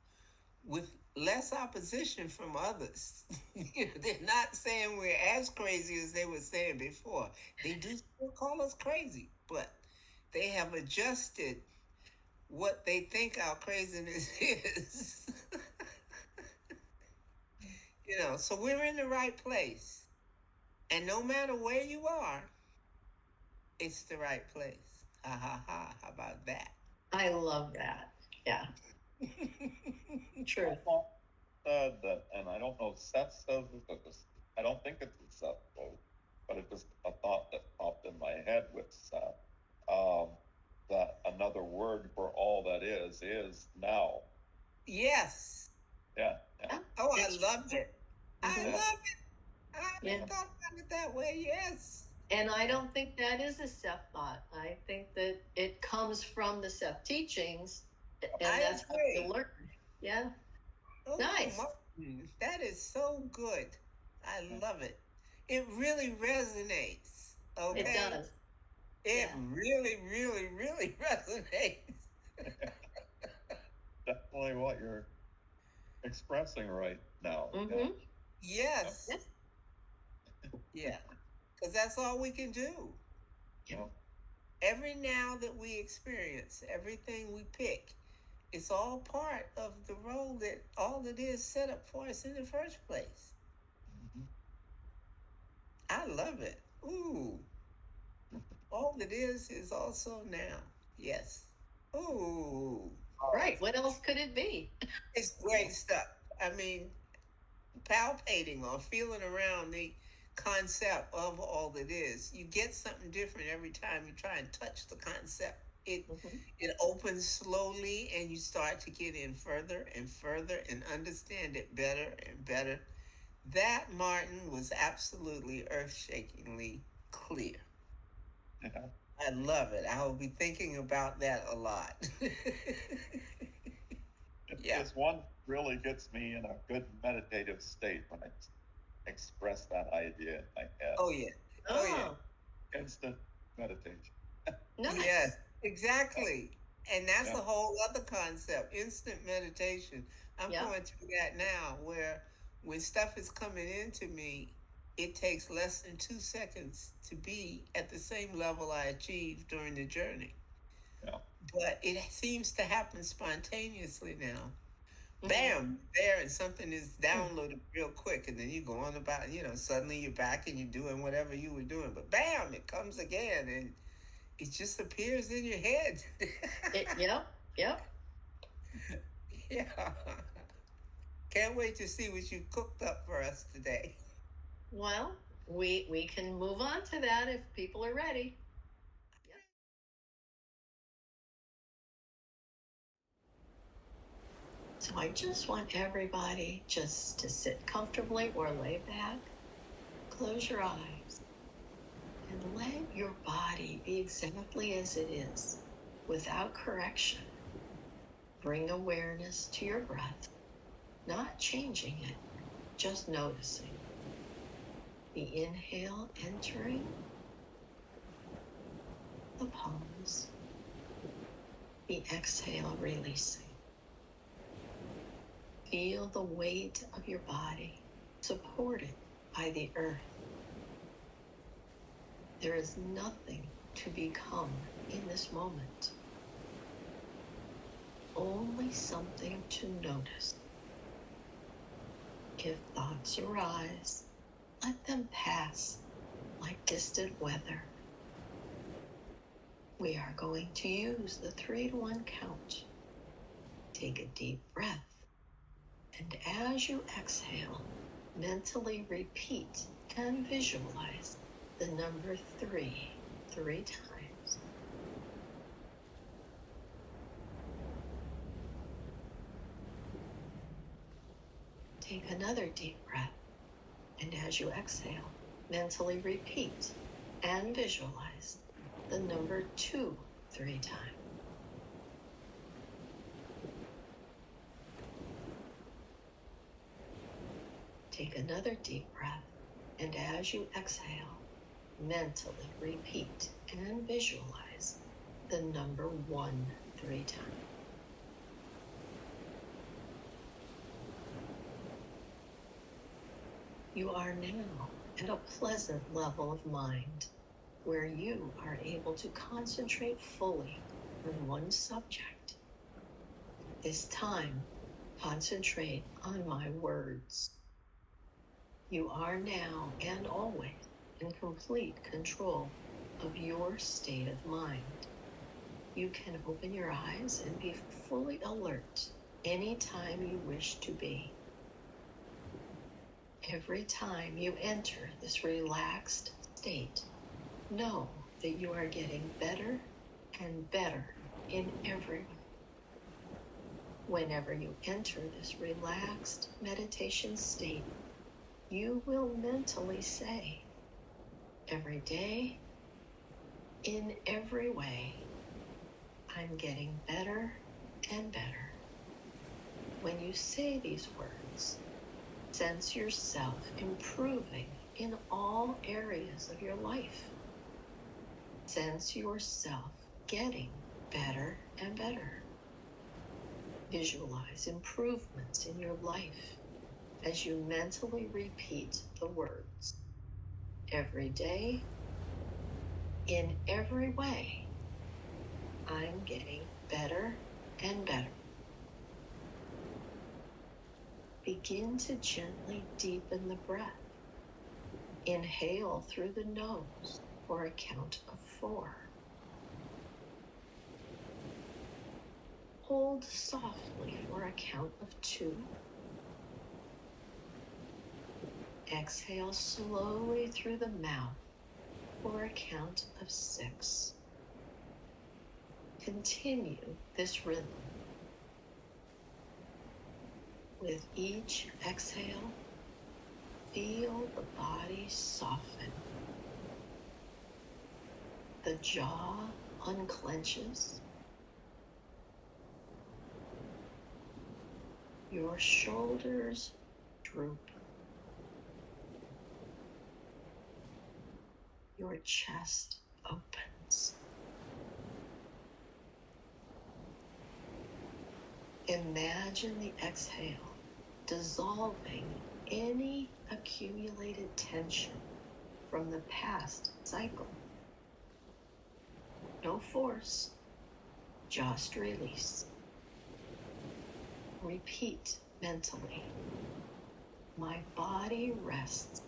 with less opposition from others. They're not saying we're as crazy as they were saying before. They do still call us crazy, but they have adjusted what they think our craziness is. So we're in the right place. And no matter where you are, it's the right place. Ha ha ha. How about that? I love that. Yeah. True. Said that, and I don't know if Seth says this, but I don't think it's a Seth quote, but it's just a thought that popped in my head with Seth. That another word for all that is now. Yes. Yeah. Oh, I loved it. I love it. I Yeah. thought about it that way. Yes. And I don't think that is a Seth thought. I think that it comes from the Seth teachings, and that's how you learn. Yeah. Oh, Nice. Martin, that is so good. I love it. It really resonates. Okay. It does. It really, really, really resonates. Definitely what you're expressing right now. Mm-hmm. Yes. Yeah. Because that's all we can do. Yeah. Every now that we experience, everything we pick, it's all part of the role that all it is set up for us in the first place. Mm-hmm. I love it. Ooh. All it is also now. Yes. Ooh. Right. What else could it be? It's great stuff. I mean, palpating or feeling around the concept of all that is, you get something different every time you try and touch the concept. It opens slowly and you start to get in further and further and understand it better and better. That, Martin, was absolutely earth-shakingly clear. Yeah. I love it. I will be thinking about that a lot. This one really gets me in a good meditative state when I express that idea in my head. Oh, yeah. Oh, yeah. Instant meditation. Nice. Yes, exactly. And that's a whole other concept, instant meditation. I'm going through that now where when stuff is coming into me, it takes less than 2 seconds to be at the same level I achieved during the journey. Yeah. But it seems to happen spontaneously now. Bam, there, and something is downloaded real quick, and then you go on about, suddenly you're back and you're doing whatever you were doing. But bam, it comes again, and it just appears in your head. Yep. Yeah. Can't wait to see what you cooked up for us today. Well, we can move on to that if people are ready. So I just want everybody just to sit comfortably or lay back, close your eyes, and let your body be exactly as it is, without correction. Bring awareness to your breath, not changing it, just noticing. The inhale entering the palms, the exhale releasing. Feel the weight of your body supported by the earth. There is nothing to become in this moment, only something to notice. If thoughts arise, let them pass like distant weather. We are going to use the 3 to 1 count. Take a deep breath, and as you exhale, mentally repeat and visualize the number 3 times. Take another deep breath, and as you exhale, mentally repeat and visualize the number 2 3 times. Take another deep breath, and as you exhale, mentally repeat and visualize the number 1 3 times. You are now at a pleasant level of mind where you are able to concentrate fully on one subject. This time, concentrate on my words. You are now and always in complete control of your state of mind. You can open your eyes and be fully alert anytime you wish to be. Every time you enter this relaxed state, know that you are getting better and better in every way. Whenever you enter this relaxed meditation state, you will mentally say, every day, in every way, I'm getting better and better. When you say these words, sense yourself improving in all areas of your life. Sense yourself getting better and better. Visualize improvements in your life as you mentally repeat the words. Every day, in every way, I'm getting better and better. Begin to gently deepen the breath. Inhale through the nose for a count of 4. Hold softly for a count of 2. Exhale slowly through the mouth for a count of 6. Continue this rhythm. With each exhale, feel the body soften. The jaw unclenches. Your shoulders droop. Your chest opens. Imagine the exhale dissolving any accumulated tension from the past cycle. No force, just release. Repeat mentally. My body rests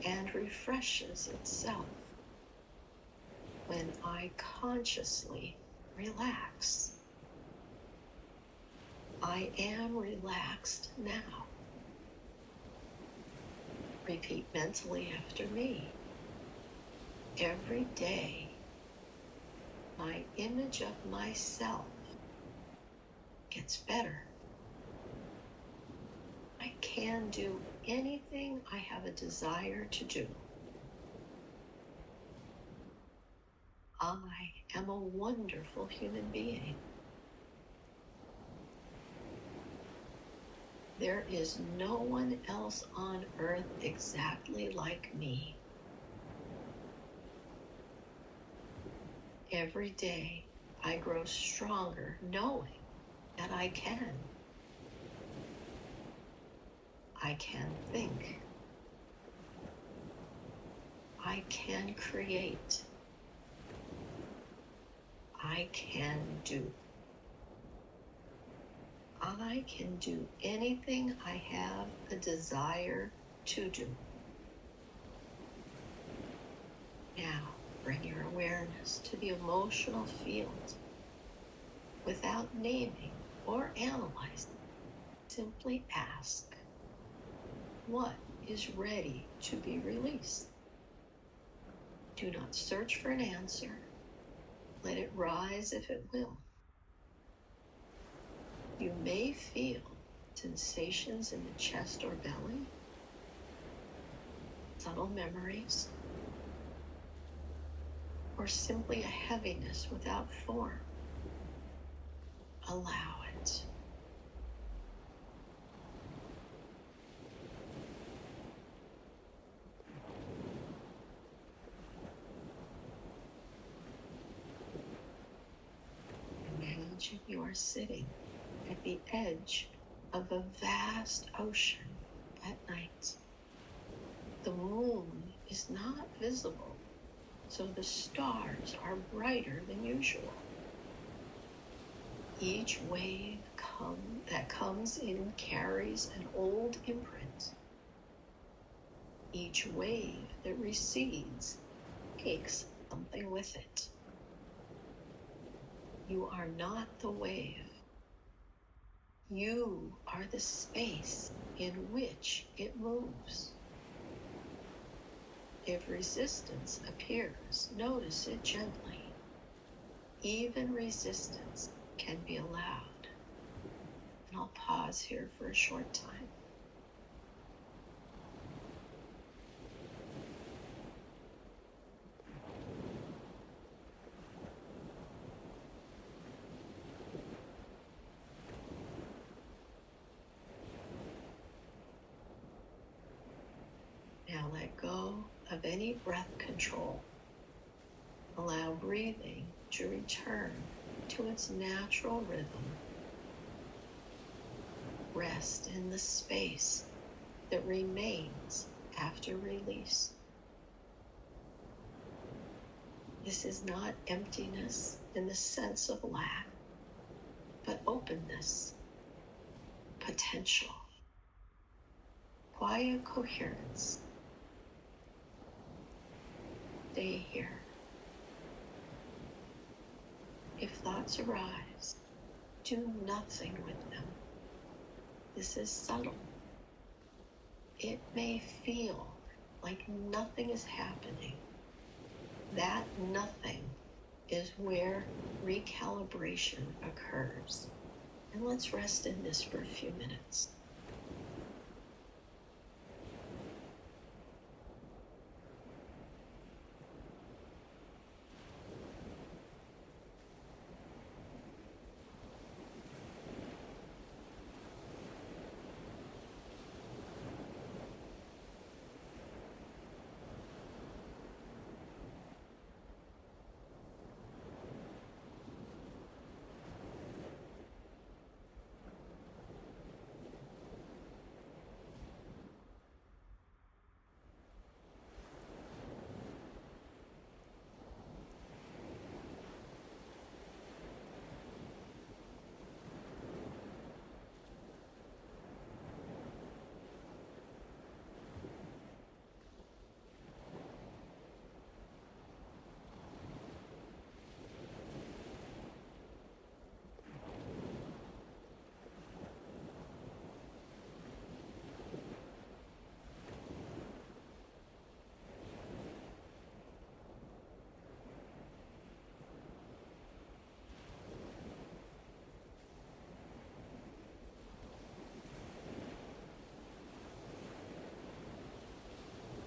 and refreshes itself when I consciously relax. I am relaxed now. Repeat mentally after me. Every day, my image of myself gets better. I can do anything I have a desire to do. I am a wonderful human being. There is no one else on earth exactly like me. Every day I grow stronger knowing that I can. I can think. I can create. I can do. I can do anything I have a desire to do. Now, bring your awareness to the emotional field without naming or analyzing. Simply ask, what is ready to be released? Do not search for an answer. Let it rise if it will. You may feel sensations in the chest or belly, subtle memories, or simply a heaviness without form. Allow it. Imagine you are sitting at the edge of a vast ocean at night. The moon is not visible, so the stars are brighter than usual. Each wave that comes in carries an old imprint. Each wave that recedes takes something with it. You are not the wave. You are the space in which it moves. If resistance appears, notice it gently. Even resistance can be allowed. And I'll pause here for a short time. Now let go of any breath control. Allow breathing to return to its natural rhythm. Rest in the space that remains after release. This is not emptiness in the sense of lack, but openness, potential, quiet coherence. Stay here. If thoughts arise, do nothing with them. This is subtle. It may feel like nothing is happening. That nothing is where recalibration occurs. And let's rest in this for a few minutes.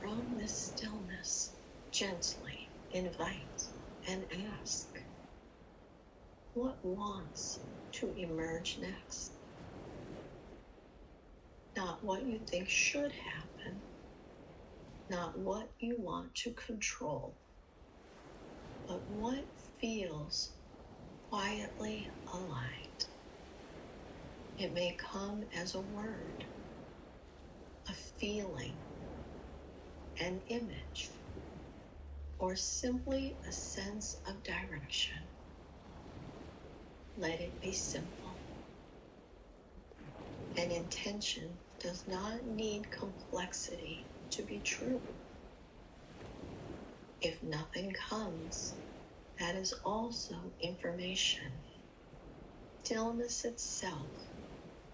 From this stillness, gently invite and ask, what wants to emerge next? not what you think should happen, not what you want to control, but what feels quietly aligned. It may come as a word, a feeling, an image, or simply a sense of direction. Let it be simple. An intention does not need complexity to be true. If nothing comes, that is also information. Stillness itself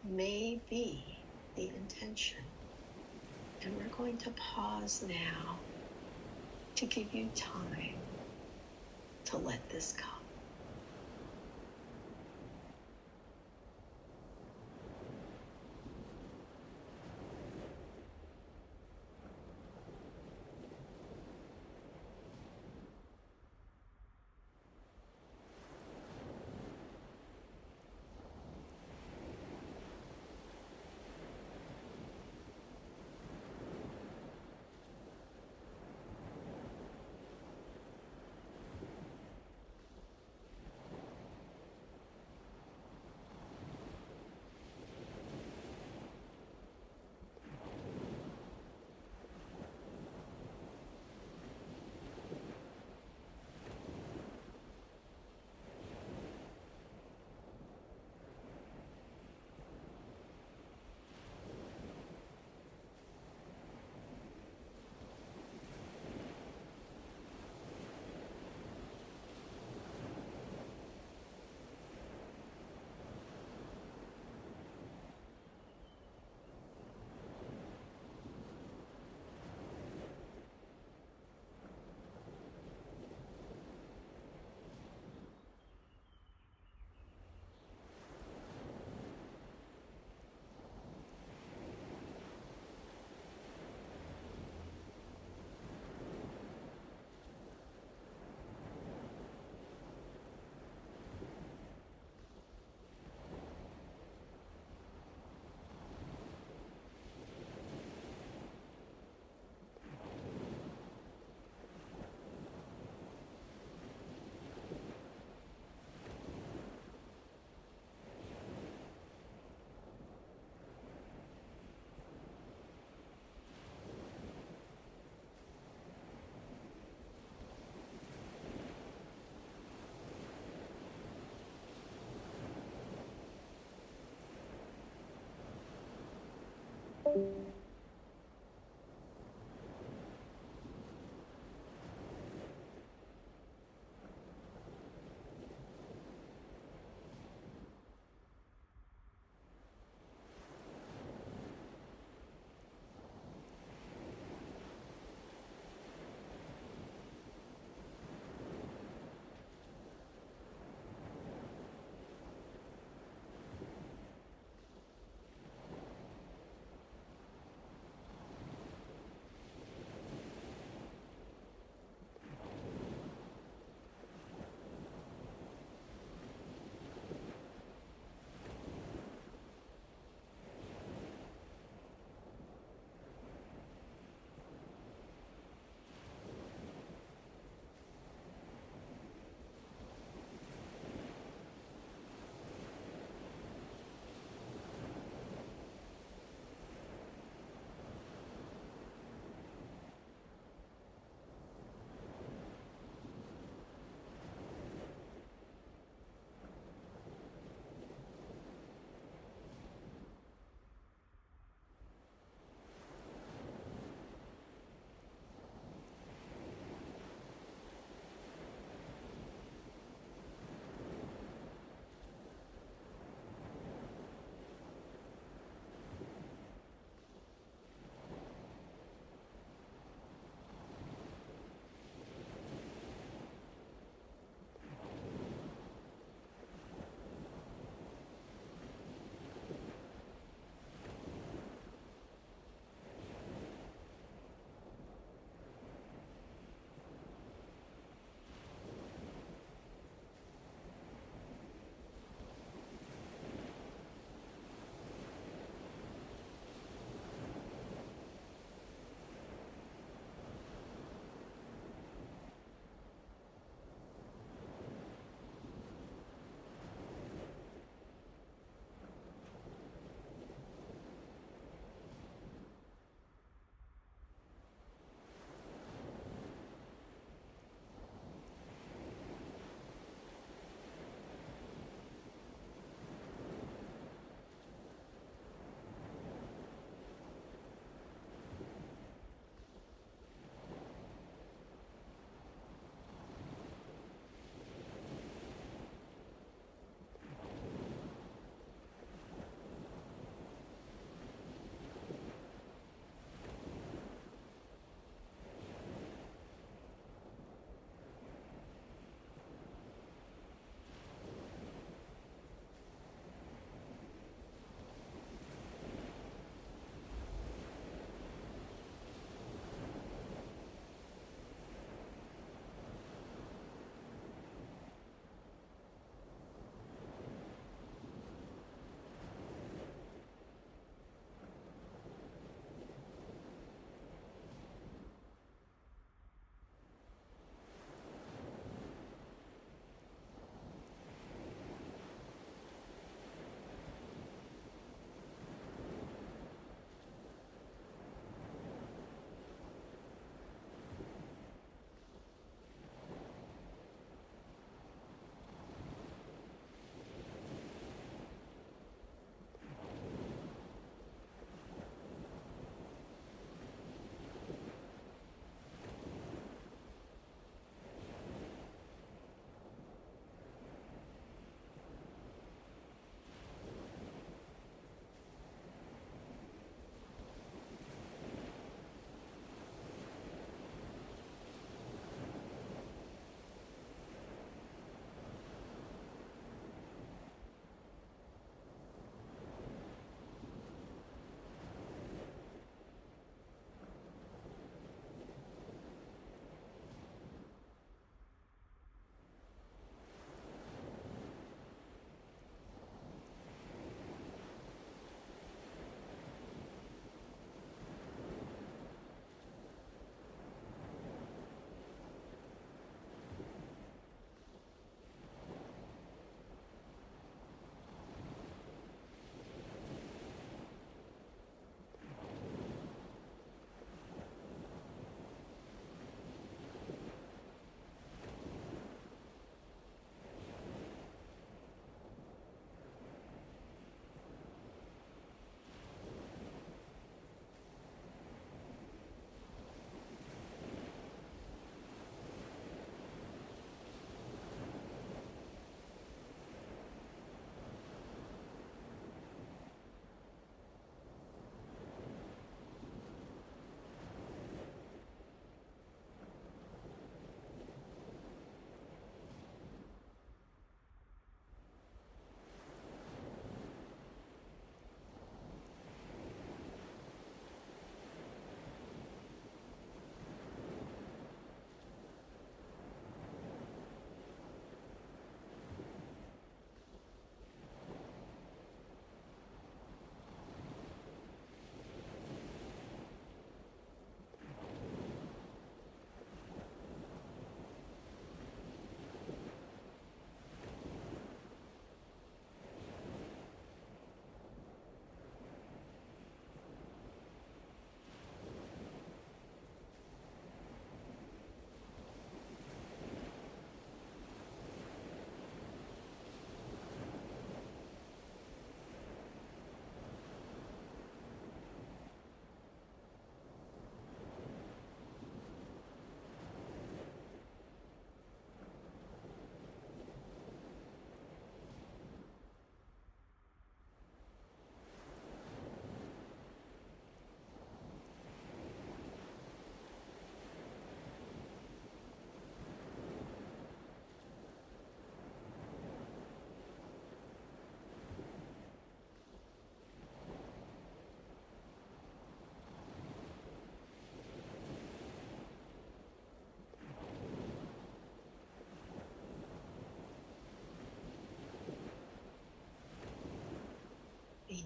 may be the intention. And we're going to pause now to give you time to let this come.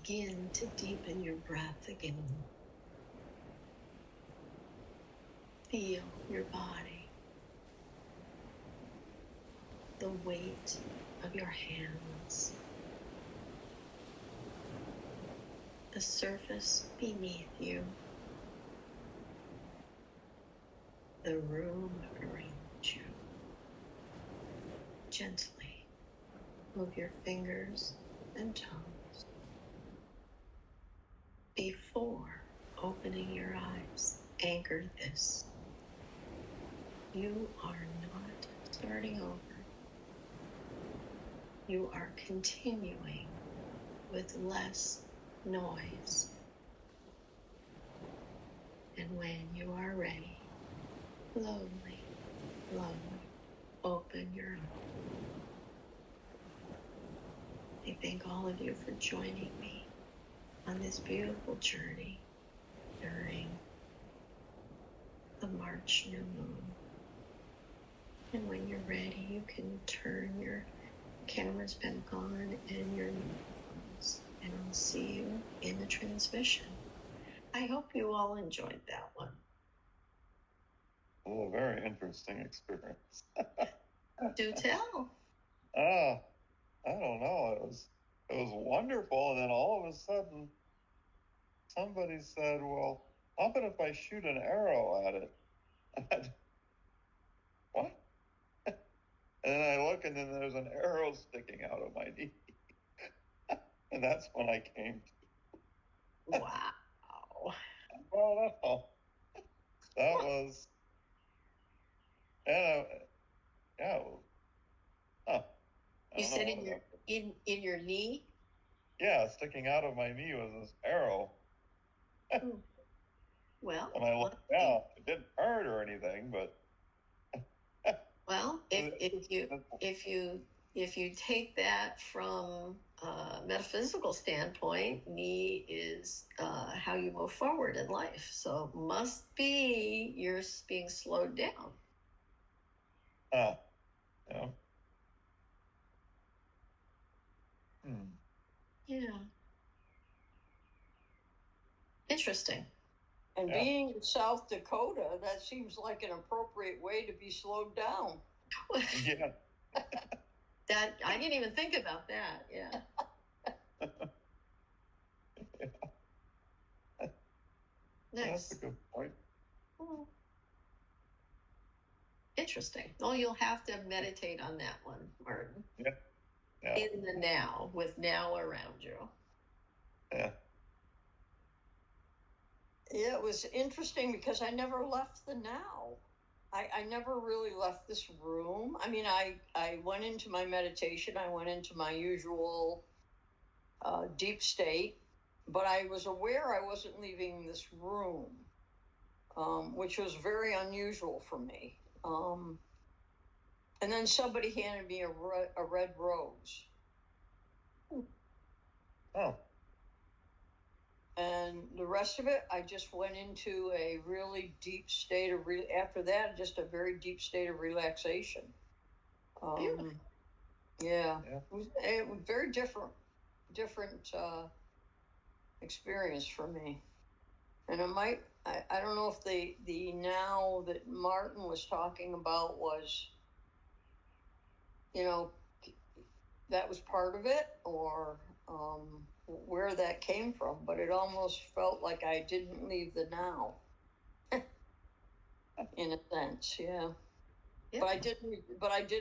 begin to deepen your breath again. Feel your body, the weight of your hands, the surface beneath you, the room around you. Gently move your fingers and toes. Before opening your eyes, anchor this. You are not starting over. You are continuing with less noise. And when you are ready, slowly, slowly open your eyes. I thank all of you for joining me on this beautiful journey during the March new moon. And when you're ready, you can turn your cameras back on and your microphones, and I'll see you in the transmission. I hope you all enjoyed that one. Oh, very interesting experience. Do tell. I don't know. It was wonderful, and then all of a sudden, somebody said, "Well, how about if I shoot an arrow at it?" What? And then I look, and then there's an arrow sticking out of my knee, and that's when I came to. Wow. Well, no, that was, yeah, yeah. Huh. You said in your knee? Yeah, sticking out of my knee was this arrow. Well, when I looked down, it didn't hurt or anything, but well, if you take that from a metaphysical standpoint, knee is how you move forward in life. So must be you're being slowed down. Yeah. Yeah. Interesting. And being in South Dakota, that seems like an appropriate way to be slowed down. Yeah. That I didn't even think about that. Yeah. That's a good point. Interesting. Well, you'll have to meditate on that one, Martin. Yeah. In the now, with now around you. Yeah. Yeah, it was interesting because I never left the now. I never really left this room. I mean, I went into my meditation. I went into my usual deep state, but I was aware I wasn't leaving this room, which was very unusual for me. And then somebody handed me a red rose. Oh. And the rest of it, I just went into a really deep state of after that, just a very deep state of relaxation. Yeah. It was very different experience for me. And I don't know if the now that Martin was talking about was, that was part of it, or where that came from, but it almost felt like I didn't leave the now. In a sense, yeah. But I did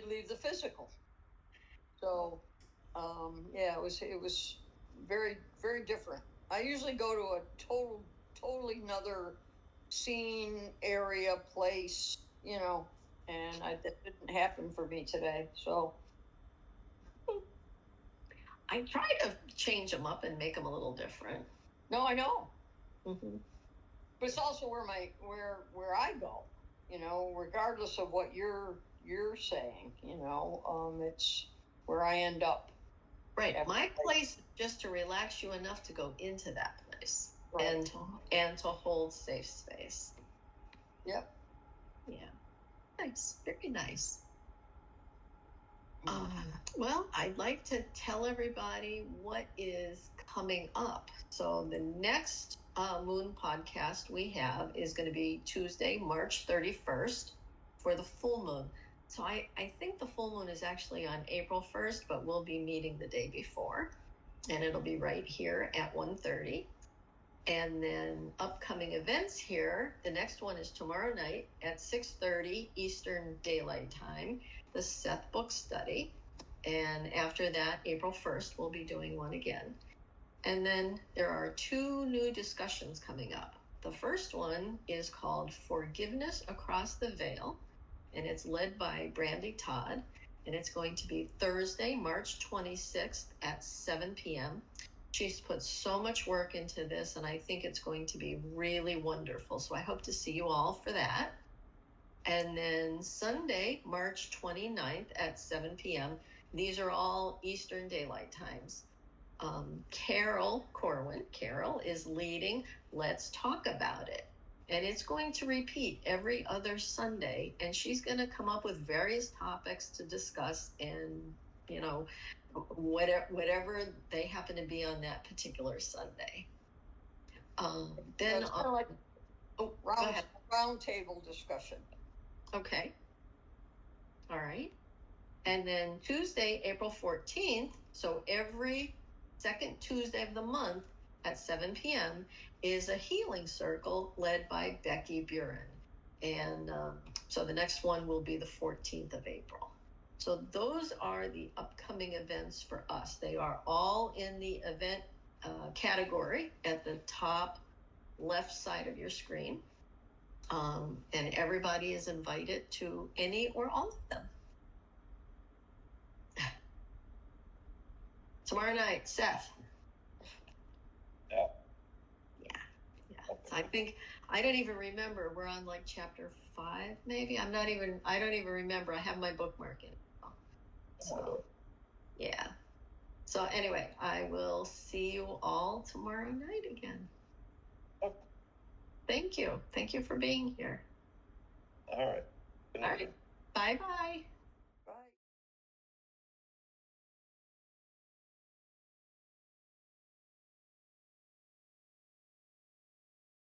leave the physical. So, yeah, it was very, very different. I usually go to a totally another scene, area, place, and that didn't happen for me today. So I try to change them up and make them a little different. No, I know. Mm-hmm. But it's also where I go, regardless of what you're saying, it's where I end up. Right. My place is just to relax you enough to go into that place, right, and to hold safe space. Yep. Yeah. Nice. Very nice. Well, I'd like to tell everybody what is coming up. So the next Moon podcast we have is going to be Tuesday, March 31st for the full moon. So I think the full moon is actually on April 1st, but we'll be meeting the day before, and it'll be right here at 1:30. And then upcoming events here, the next one is tomorrow night at 6:30 Eastern Daylight Time, the Seth Book Study. And after that, April 1st, we'll be doing one again. And then there are 2 new discussions coming up. The first one is called Forgiveness Across the Veil, and it's led by Brandy Todd. And it's going to be Thursday, March 26th at 7 p.m. She's put so much work into this, and I think it's going to be really wonderful. So I hope to see you all for that. And then Sunday, March 29th at 7 p.m. These are all Eastern Daylight Times. Carol Corwin, Carol is leading Let's Talk About It. And it's going to repeat every other Sunday. And she's going to come up with various topics to discuss and, you know, whatever they happen to be on that particular Sunday. Then It's kind of like go ahead. round table discussion. Okay. All right. And then Tuesday, April 14th, so every second Tuesday of the month at 7 p.m. is a healing circle led by Becky Buren. And so the next one will be the 14th of April. So those are the upcoming events for us. They are all in the event category at the top left side of your screen. And everybody is invited to any or all of them. Tomorrow night, Seth. Yeah. So I think, I don't even remember. We're on like chapter 5, maybe. I don't even remember. I have my bookmark in. So, yeah. So anyway, I will see you all tomorrow night again. Okay. Thank you. Thank you for being here. All right. Good All evening. right. Bye-bye.